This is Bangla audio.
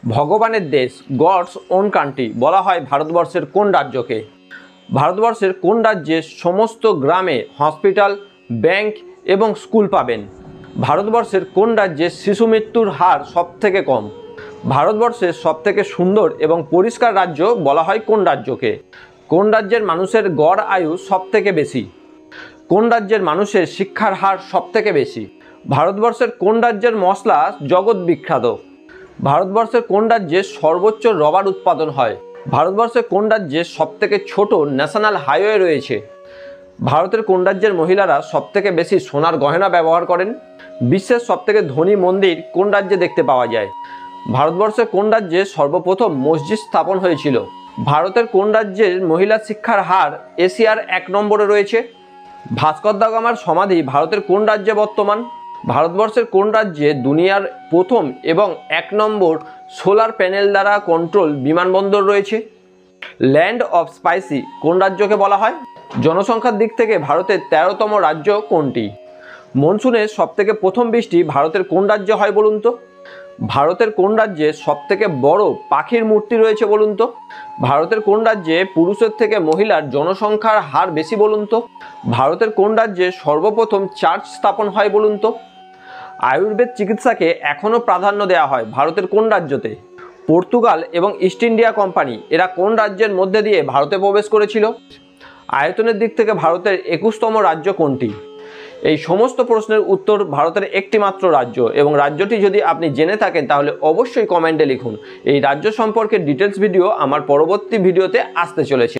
ভগবানের দেশ গডস ওন কান্ট্রি বলা হয় ভারতবর্ষের কোন রাজ্যকে? ভারতবর্ষের কোন রাজ্যে সমস্ত গ্রামে হসপিটাল, ব্যাংক এবং স্কুল পাবেন? ভারতবর্ষের কোন রাজ্যে শিশু মৃত্যুর হার সবথেকে কম? ভারতবর্ষের সবথেকে সুন্দর এবং পরিষ্কার রাজ্য বলা হয় কোন রাজ্যকে? কোন রাজ্যের মানুষের গড় আয়ু সবথেকে বেশি? কোন রাজ্যের মানুষের শিক্ষার হার সবথেকে বেশি? ভারতবর্ষের কোন রাজ্যের মশলা জগৎ বিখ্যাত? ভারতবর্ষের কোন রাজ্যে সর্বোচ্চ রবার উৎপাদন হয়? ভারতবর্ষের কোন রাজ্যে সবথেকে ছোট ন্যাশনাল হাইওয়ে রয়েছে? ভারতের কোন রাজ্যের মহিলারা সবথেকে বেশি সোনার গয়না ব্যবহার করেন? বিশ্বের সবথেকে ধনী মন্দির কোন রাজ্যে দেখতে পাওয়া যায়? ভারতবর্ষের কোন রাজ্যে সর্বপ্রথম মসজিদ স্থাপন হয়েছিল? ভারতের কোন রাজ্যের মহিলা শিক্ষার হার এশিয়ার 1 নম্বরে রয়েছে? ভাস্কর দা গামার সমাধি ভারতের কোন রাজ্যে বর্তমান? ভারতবর্ষের কোন রাজ্যে দুনিয়ার প্রথম এবং 1 নম্বর সোলার প্যানেল দ্বারা কন্ট্রোল বিমানবন্দর রয়েছে? ল্যান্ড অফ স্পাইসি কোন রাজ্যকে বলা হয়? জনসংখ্যার দিক থেকে ভারতের 13তম রাজ্য কোনটি? মনসুনের সবথেকে প্রথম বৃষ্টি ভারতের কোন রাজ্যে হয় বলুন তো? ভারতের কোন রাজ্যে সবথেকে বড় পাখির মূর্তি রয়েছে বলুন তো? ভারতের কোন রাজ্যে পুরুষের থেকে মহিলার জনসংখ্যার হার বেশি বলুন তো? ভারতের কোন রাজ্যে সর্বপ্রথম চার্চ স্থাপন হয় বলুন তো? আয়ুর্বেদ চিকিৎসাকে এখনও প্রাধান্য দেওয়া হয় ভারতের কোন রাজ্যতে? পর্তুগাল এবং ইস্ট ইন্ডিয়া কোম্পানি এরা কোন রাজ্যের মধ্যে দিয়ে ভারতে প্রবেশ করেছিল? আয়তনের দিক থেকে ভারতের 21তম রাজ্য কোনটি? এই সমস্ত প্রশ্নের উত্তর ভারতের একটি মাত্র রাজ্য, এবং রাজ্যটি যদি আপনি জেনে থাকেন তাহলে অবশ্যই কমেন্টে লিখুন। এই রাজ্য সম্পর্কে ডিটেলস ভিডিও আমার পরবর্তী ভিডিওতে আসতে চলেছে।